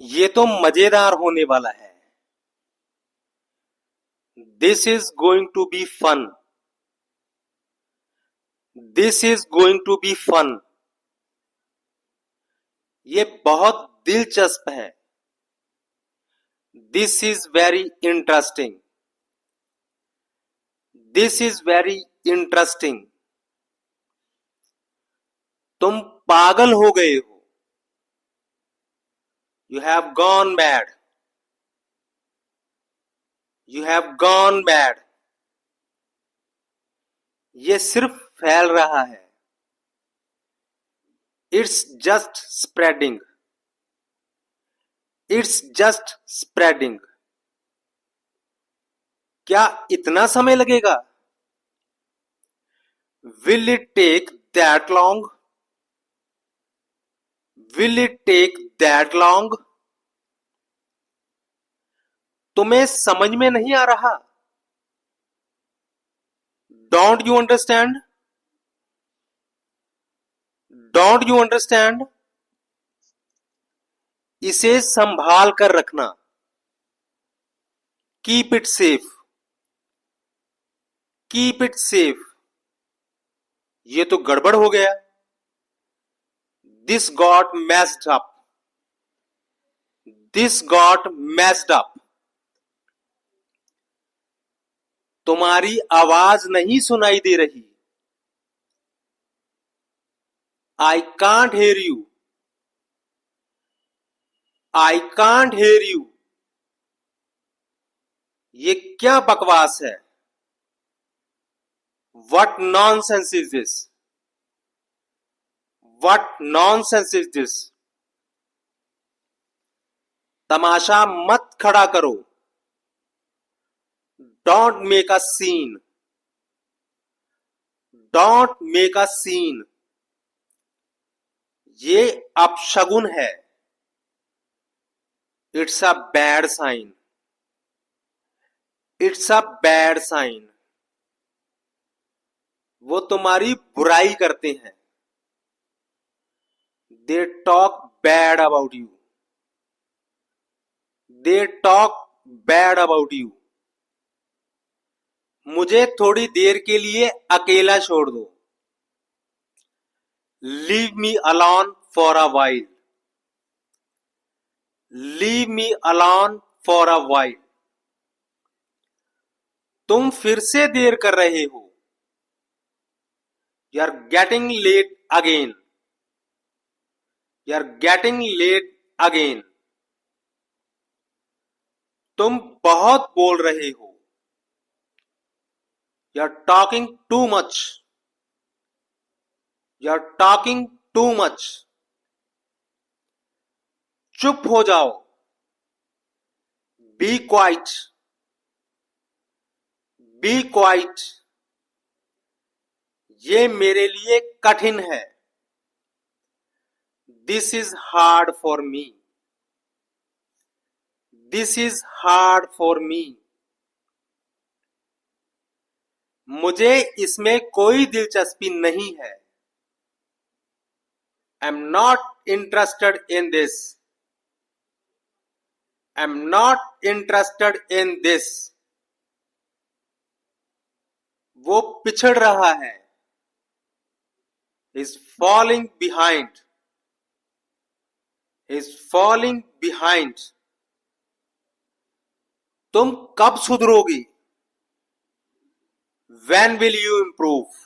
ये तो मजेदार होने वाला है। This is going to be fun. This is going to be fun. ये बहुत दिलचस्प है। This is very interesting. This is very interesting. तुम पागल हो गए हो। You have gone mad. You have gone mad. ये सिर्फ फैल रहा है। It's just spreading. It's just spreading. क्या इतना समय लगेगा? Will it take that long? Will it take that long? तुम्हें समझ में नहीं आ रहा? Don't you understand? Don't you understand? इसे संभाल कर रखना। Keep it safe. Keep it safe. ये तो गड़बड़ हो गया। This got messed up. This got messed up. तुम्हारी आवाज नहीं सुनाई दे रही। I can't hear you. I can't hear you. ये क्या बकवास है? What nonsense is this? What nonsense is this? तमाशा मत खड़ा करो। Don't make a scene. Don't make a scene. ये अपशगुन है। It's a bad sign. It's a bad sign. वो तुम्हारी बुराई करते हैं। They talk bad about you. They talk bad about you. मुझे थोड़ी देर के लिए अकेला छोड़ दो। Leave me alone for a while. Leave me alone for a while. तुम फिर से देर कर रहे हो। You are getting late again. You are getting late again. तुम बहुत बोल रहे हो। You are talking too much. You are talking too much. चुप हो जाओ। Be quiet. Be quiet. ये मेरे लिए कठिन है। This is hard for me. This is hard for me. मुझे इसमें कोई दिलचस्पी नहीं है। I'm not interested in this. I'm not interested in this. वो पिछड़ रहा है। Is falling behind. Is falling behind. तुम कब सुधरोगी? When will you improve?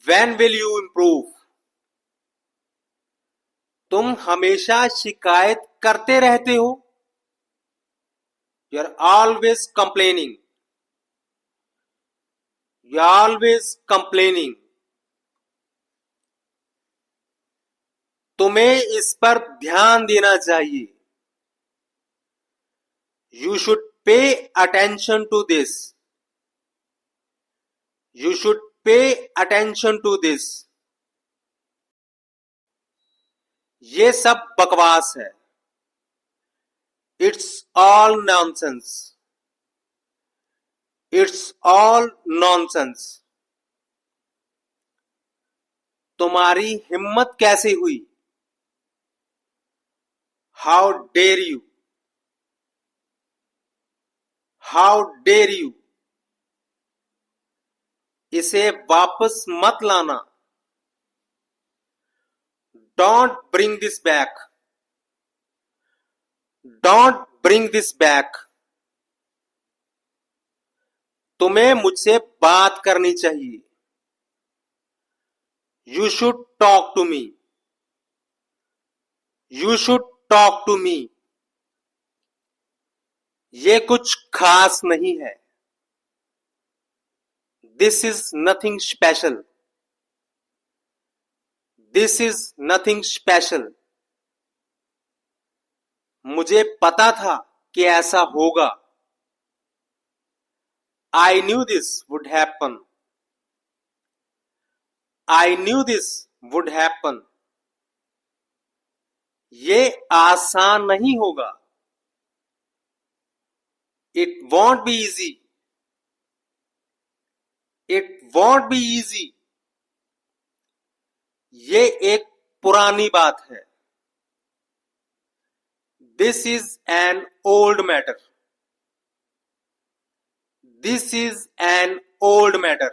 When will you improve? तुम हमेशा शिकायत करते रहते हो। You are always complaining. You are always complaining. तुम्हें इस पर ध्यान देना चाहिए। You should pay attention to this. You should pay attention to this. ये सब बकवास है। It's all nonsense. It's all nonsense. तुम्हारी हिम्मत कैसे हुई? How dare you, how dare you, इसे वापस मत लाना, don't bring this back, don't bring this back, तुम्हें मुझसे बात करनी चाहिए, you should talk to me, you should talk to me, ये कुछ खास नहीं है, this is nothing special, this is nothing special, मुझे पता था कि ऐसा होगा, I knew this would happen, I knew this would happen, ये आसान नहीं होगा, it won't be easy, it won't be easy, ये एक पुरानी बात है, this is an old matter, this is an old matter,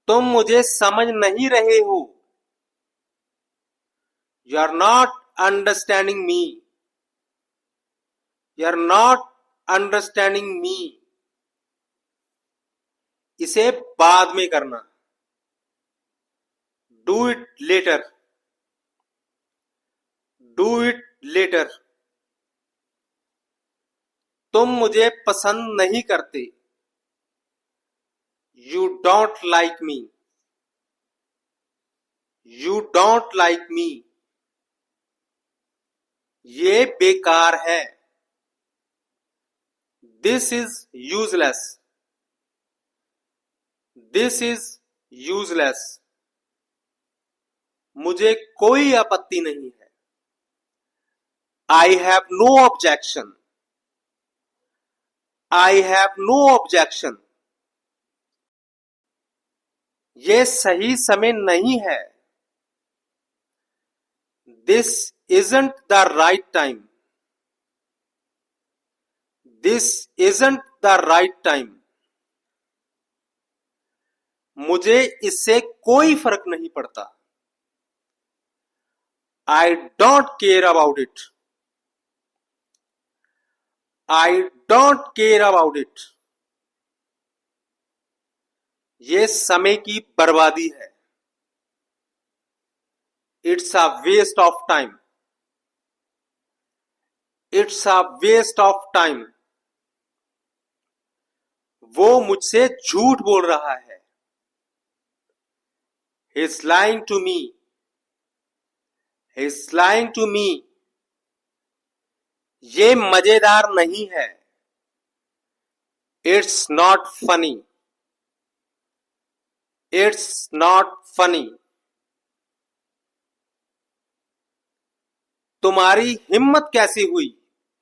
तुम मुझे समझ नहीं रहे हो, you are not understanding me, you are not understanding me, इसे बाद में करना, do it later, do it later, तुम मुझे पसंद नहीं करते, you don't like me, you don't like me, ये बेकार है, this is useless, this is useless, मुझे कोई आपत्ति नहीं है, I have no objection, I have no objection, ये सही समय नहीं है, this isn't the right time, this isn't the right time, मुझे इससे कोई फर्क नहीं पड़ता, I don't care about it, I don't care about it, ये समय की बर्बादी है, it's a waste of time, it's a waste of time, वो मुझसे झूठ बोल रहा है, he's lying to me, he's lying to me, ये मजेदार नहीं है, it's not funny, it's not funny, तुम्हारी हिम्मत कैसी हुई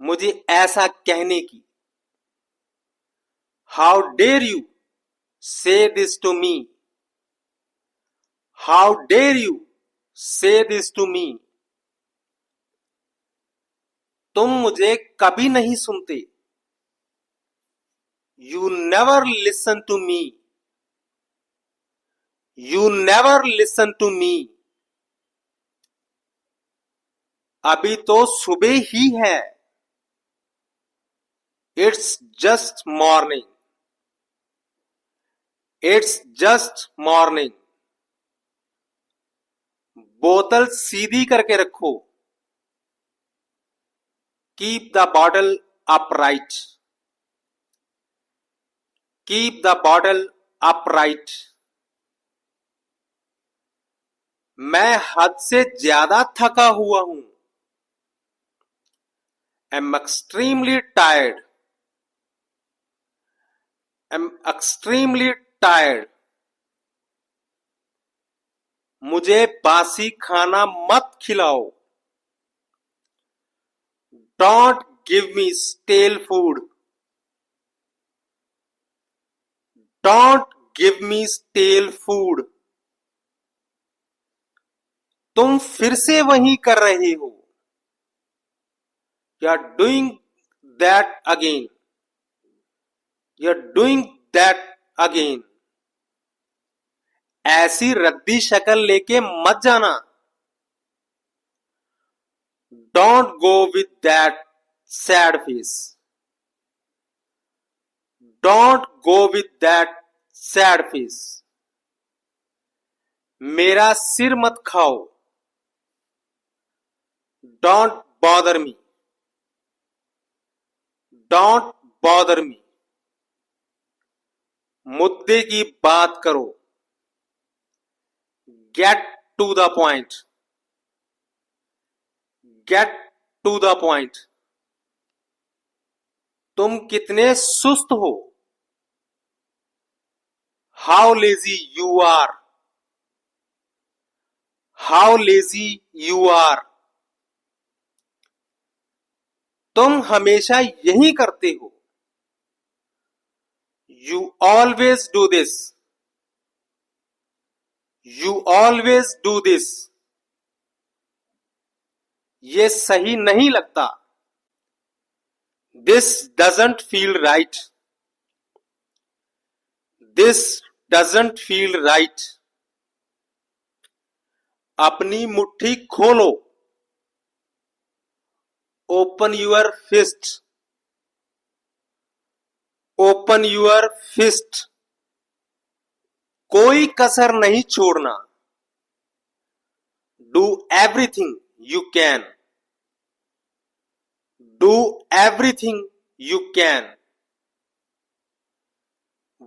मुझे ऐसा कहने की, how dare you say this to me, how dare you say this to me, तुम मुझे कभी नहीं सुनते, you never listen to me, you never listen to me, अभी तो सुबह ही है, it's just morning, it's just morning, बोतल सीधी करके रखो, keep the bottle upright, keep the bottle upright, मैं हद से ज्यादा थका हुआ हूं, I'm extremely tired, I'm extremely tired, मुझे बासी खाना मत खिलाओ, don't give me stale food, don't give me stale food, तुम फिर से वही कर रहे हो। You are doing that again. You are doing that again. ऐसी रद्दी शक्ल लेके मत जाना। Don't go with that sad face. Don't go with that sad face. मेरा सिर मत खाओ। Don't bother me. Don't bother me. मुद्दे की बात करो। Get to the point. Get to the point. तुम कितने सुस्त हो। How lazy you are. How lazy you are. तुम हमेशा यही करते हो। You always do this. You always do this. ये सही नहीं लगता। This doesn't feel right. This doesn't feel right. अपनी मुट्ठी खोलो। Open your fist. Open your fist. कोई कसर नहीं छोड़ना। Do everything you can. Do everything you can.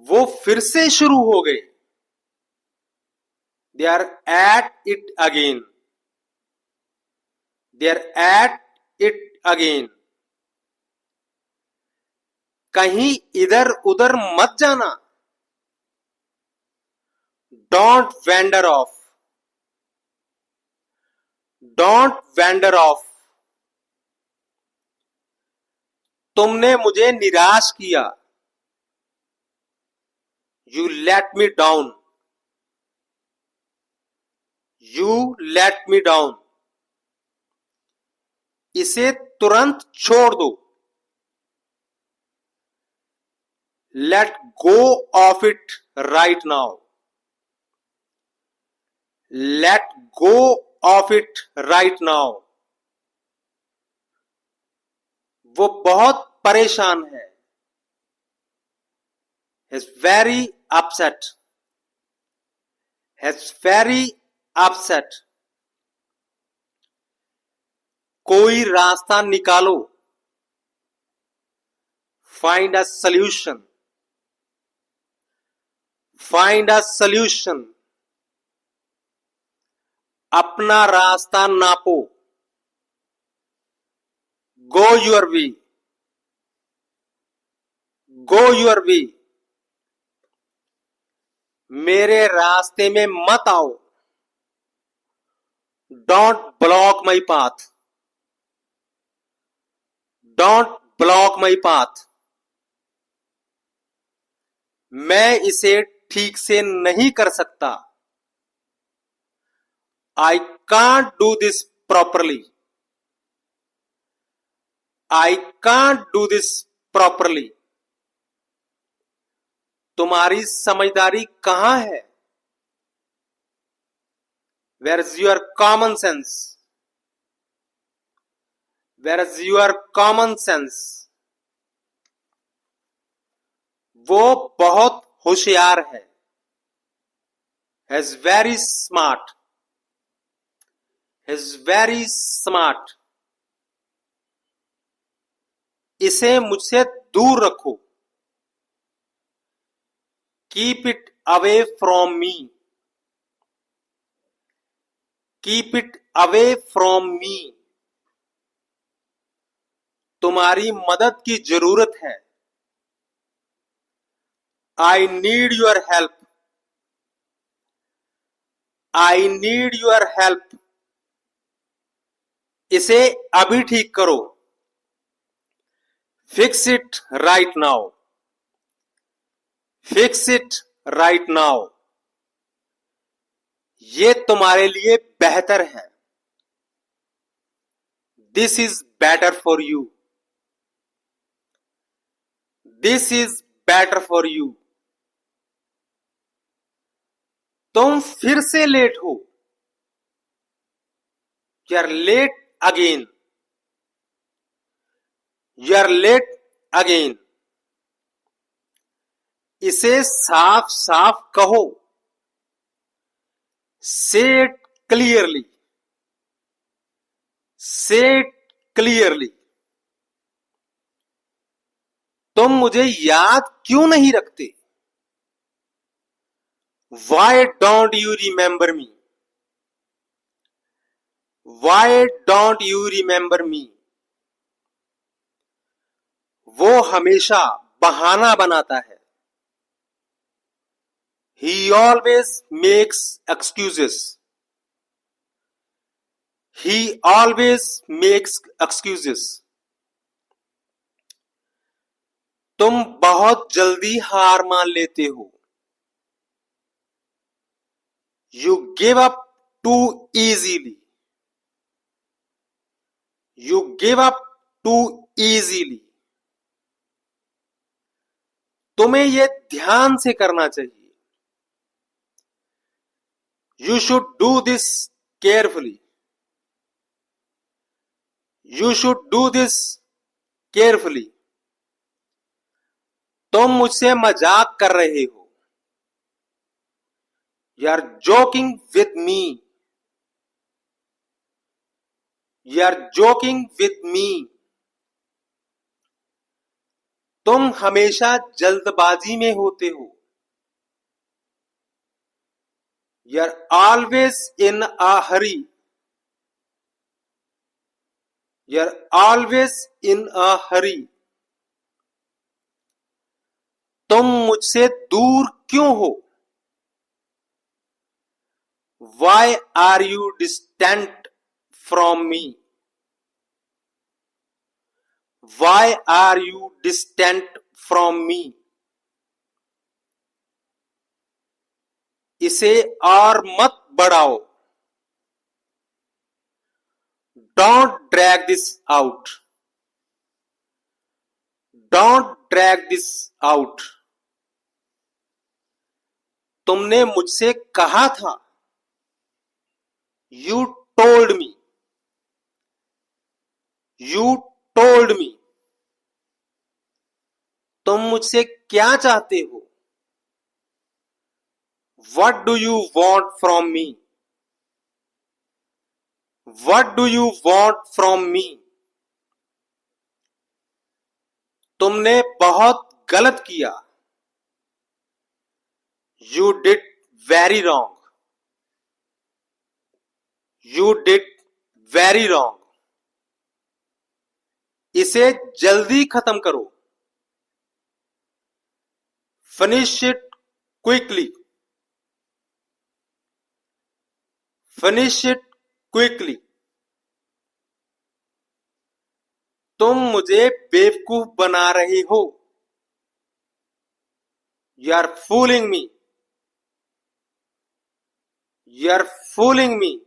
वो फिर से शुरू हो गए। They are at it again. They are at it again. कहीं इधर उधर मत जाना। Don't wander off. Don't wander off. तुमने मुझे निराश किया। You let me down. You let me down. इसे तुरंत छोड़ दो। Let go of it right now. Let go of it right now. वो बहुत परेशान है। Is very upset. Is very upset. कोई रास्ता निकालो। Find a solution. Find a solution. अपना रास्ता नापो। गो यूर वे। गो यूर वे। मेरे रास्ते में मत आओ। Don't block my path. Don't block my path. मैं इसे ठीक से नहीं कर सकता। I can't do this properly. I can't do this properly. तुम्हारी समझदारी कहां है। Where is your common sense. Where is your common sense. वो बहुत होशियार है। Is very smart. Is very smart. इसे मुझसे दूर रखो। Keep it away from me. Keep it away from me. तुम्हारी मदद की जरूरत है। I need your help. I need your help. इसे अभी ठीक करो। Fix it right now. Fix it right now. ये तुम्हारे लिए बेहतर है। This is better for you. This is better for you. तुम फिर से लेट हो। You are late again. You are late again. इसे साफ साफ कहो। Say it clearly. Say it clearly. तुम मुझे याद क्यों नहीं रखते? Why don't you remember me? Why don't you remember me? वो हमेशा बहाना बनाता है। He always makes excuses. He always makes excuses. तुम बहुत जल्दी हार मान लेते हो। You give up too easily. You give up too easily. तुम्हें यह ध्यान से करना चाहिए। You should do this carefully. You should do this carefully. तुम मुझसे मजाक कर रहे हो। You are joking with me. You are joking with me. तुम हमेशा जल्दबाजी में होते हो। You are always in a hurry. You are always in a hurry. तुम मुझसे दूर क्यों हो? Why are you distant from me? Why are you distant from me? इसे और मत बढ़ाओ। Don't drag this out. Don't drag this out. तुमने मुझसे कहा था। You told me. You told me. तुम मुझसे क्या चाहते हो? What do you want from me? What do you want from me? तुमने बहुत गलत किया। You did very wrong. You did very wrong. इसे जल्दी खत्म करो। Finish it quickly. Finish it quickly. तुम मुझे बेवकूफ बना रहे हो। You are fooling me. You are fooling me.